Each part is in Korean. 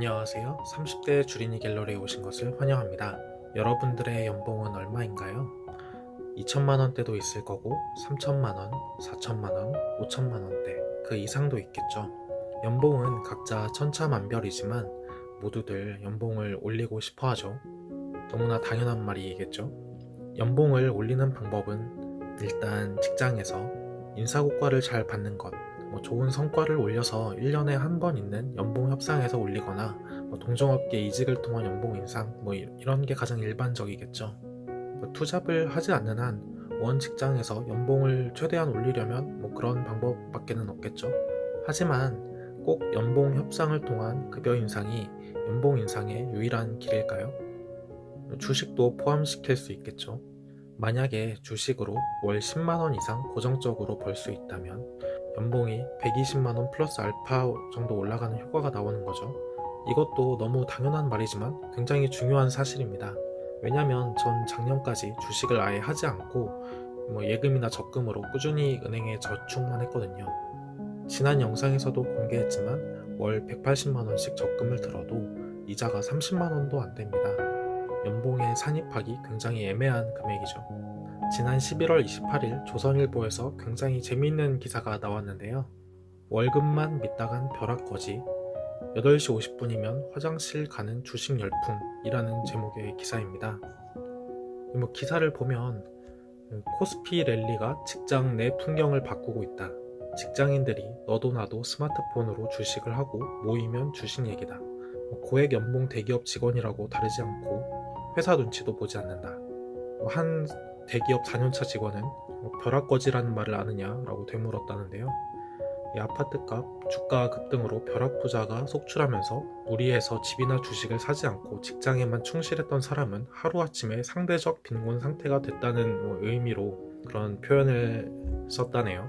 안녕하세요. 30대 주린이 갤러리에 오신 것을 환영합니다. 여러분들의 연봉은 얼마인가요? 2천만 원대도 있을 거고 3천만 원, 4천만 원, 5천만 원대 그 이상도 있겠죠. 연봉은 각자 천차만별이지만 모두들 연봉을 올리고 싶어 하죠. 너무나 당연한 말이겠죠. 연봉을 올리는 방법은 일단 직장에서 인사고과를 잘 받는 것, 좋은 성과를 올려서 1년에 한 번 있는 연봉 협상에서 올리거나 동종업계 이직을 통한 연봉 인상 이런 게 가장 일반적이겠죠. 투잡을 하지 않는 한 원 직장에서 연봉을 최대한 올리려면 그런 방법밖에는 없겠죠. 하지만 꼭 연봉 협상을 통한 급여 인상이 연봉 인상의 유일한 길일까요? 주식도 포함시킬 수 있겠죠. 만약에 주식으로 월 10만원 이상 고정적으로 벌 수 있다면 연봉이 120만원 플러스 알파 정도 올라가는 효과가 나오는 거죠. 이것도 너무 당연한 말이지만 굉장히 중요한 사실입니다. 왜냐면 전 작년까지 주식을 아예 하지 않고 예금이나 적금으로 꾸준히 은행에 저축만 했거든요. 지난 영상에서도 공개했지만 월 180만원씩 적금을 들어도 이자가 30만원도 안 됩니다. 연봉에 산입하기 굉장히 애매한 금액이죠. 지난 11월 28일 조선일보에서 굉장히 재미있는 기사가 나왔는데요. 월급만 믿다간 벼락거지 8시 50분이면 화장실 가는 주식 열풍이라는 제목의 기사입니다. 기사를 보면 코스피 랠리가 직장 내 풍경을 바꾸고 있다. 직장인들이 너도 나도 스마트폰으로 주식을 하고 모이면 주식 얘기다. 고액 연봉 대기업 직원이라고 다르지 않고 회사 눈치도 보지 않는다. 한 대기업 4년차 직원은 벼락거지라는 말을 아느냐라고 되물었다는데요. 이 아파트값, 주가 급등으로 벼락부자가 속출하면서 무리해서 집이나 주식을 사지 않고 직장에만 충실했던 사람은 하루아침에 상대적 빈곤 상태가 됐다는 의미로 그런 표현을 썼다네요.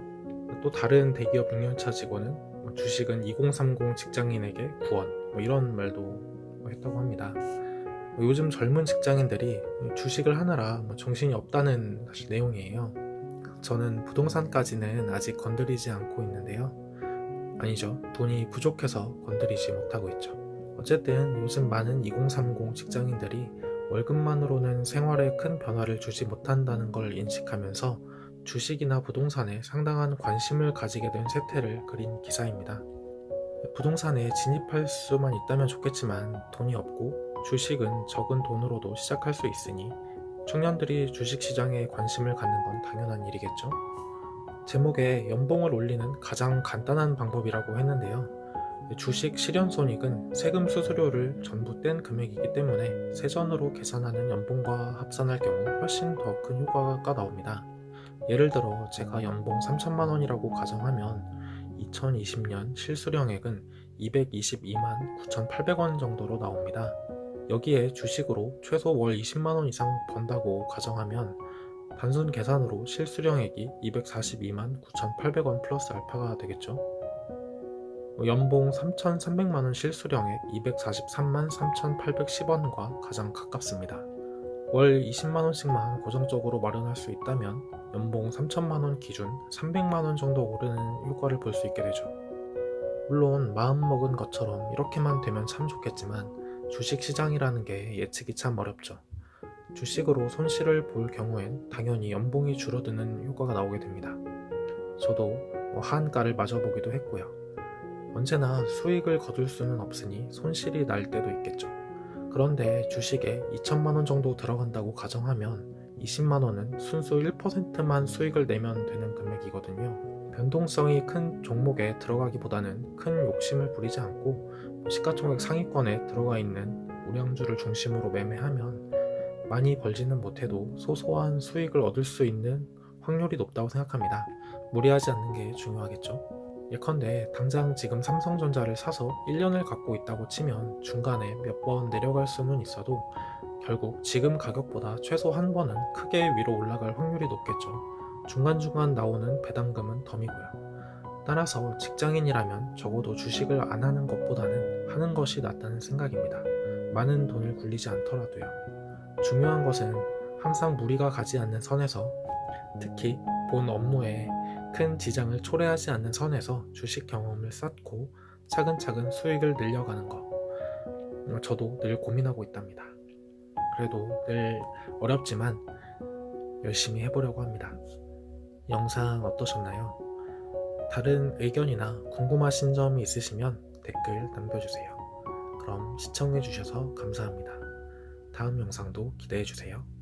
또 다른 대기업 6년차 직원은 주식은 2030 직장인에게 구원 이런 말도 했다고 합니다. 요즘 젊은 직장인들이 주식을 하느라 정신이 없다는 사실 내용이에요. 저는 부동산까지는 아직 건드리지 않고 있는데요. 아니죠. 돈이 부족해서 건드리지 못하고 있죠. 어쨌든 요즘 많은 2030 직장인들이 월급만으로는 생활에 큰 변화를 주지 못한다는 걸 인식하면서 주식이나 부동산에 상당한 관심을 가지게 된 세태를 그린 기사입니다. 부동산에 진입할 수만 있다면 좋겠지만 돈이 없고 주식은 적은 돈으로도 시작할 수 있으니 청년들이 주식시장에 관심을 갖는 건 당연한 일이겠죠. 제목에 연봉을 올리는 가장 간단한 방법이라고 했는데요. 주식 실현손익은 세금 수수료를 전부 뗀 금액이기 때문에 세전으로 계산하는 연봉과 합산할 경우 훨씬 더 큰 효과가 나옵니다. 예를 들어 제가 연봉 3천만 원이라고 가정하면 2020년 실수령액은 222만 9,800원 정도로 나옵니다. 여기에 주식으로 최소 월 20만원 이상 번다고 가정하면 단순 계산으로 실수령액이 242만 9,800원 플러스 알파가 되겠죠. 연봉 3,300만원 실수령액 243만 3,810원과 가장 가깝습니다. 월 20만원씩만 고정적으로 마련할 수 있다면 연봉 3천만원 기준 300만원 정도 오르는 효과를 볼 수 있게 되죠. 물론 마음먹은 것처럼 이렇게만 되면 참 좋겠지만 주식시장이라는 게 예측이 참 어렵죠. 주식으로 손실을 볼 경우엔 당연히 연봉이 줄어드는 효과가 나오게 됩니다. 저도 하한가를 맞아보기도 했고요. 언제나 수익을 거둘 수는 없으니 손실이 날 때도 있겠죠. 그런데 주식에 2천만원 정도 들어간다고 가정하면 20만원은 순수 1%만 수익을 내면 되는 금액이거든요. 변동성이 큰 종목에 들어가기보다는 큰 욕심을 부리지 않고 시가총액 상위권에 들어가 있는 우량주를 중심으로 매매하면 많이 벌지는 못해도 소소한 수익을 얻을 수 있는 확률이 높다고 생각합니다. 무리하지 않는 게 중요하겠죠. 예컨대 당장 지금 삼성전자를 사서 1년을 갖고 있다고 치면 중간에 몇 번 내려갈 수는 있어도 결국 지금 가격보다 최소 한 번은 크게 위로 올라갈 확률이 높겠죠. 중간중간 나오는 배당금은 덤이고요. 따라서 직장인이라면 적어도 주식을 안 하는 것보다는 하는 것이 낫다는 생각입니다. 많은 돈을 굴리지 않더라도요. 중요한 것은 항상 무리가 가지 않는 선에서, 특히 본 업무에 큰 지장을 초래하지 않는 선에서 주식 경험을 쌓고 차근차근 수익을 늘려가는 것. 저도 늘 고민하고 있답니다. 그래도 늘 어렵지만 열심히 해보려고 합니다. 영상 어떠셨나요? 다른 의견이나 궁금하신 점이 있으시면 댓글 남겨주세요. 그럼 시청해주셔서 감사합니다. 다음 영상도 기대해주세요.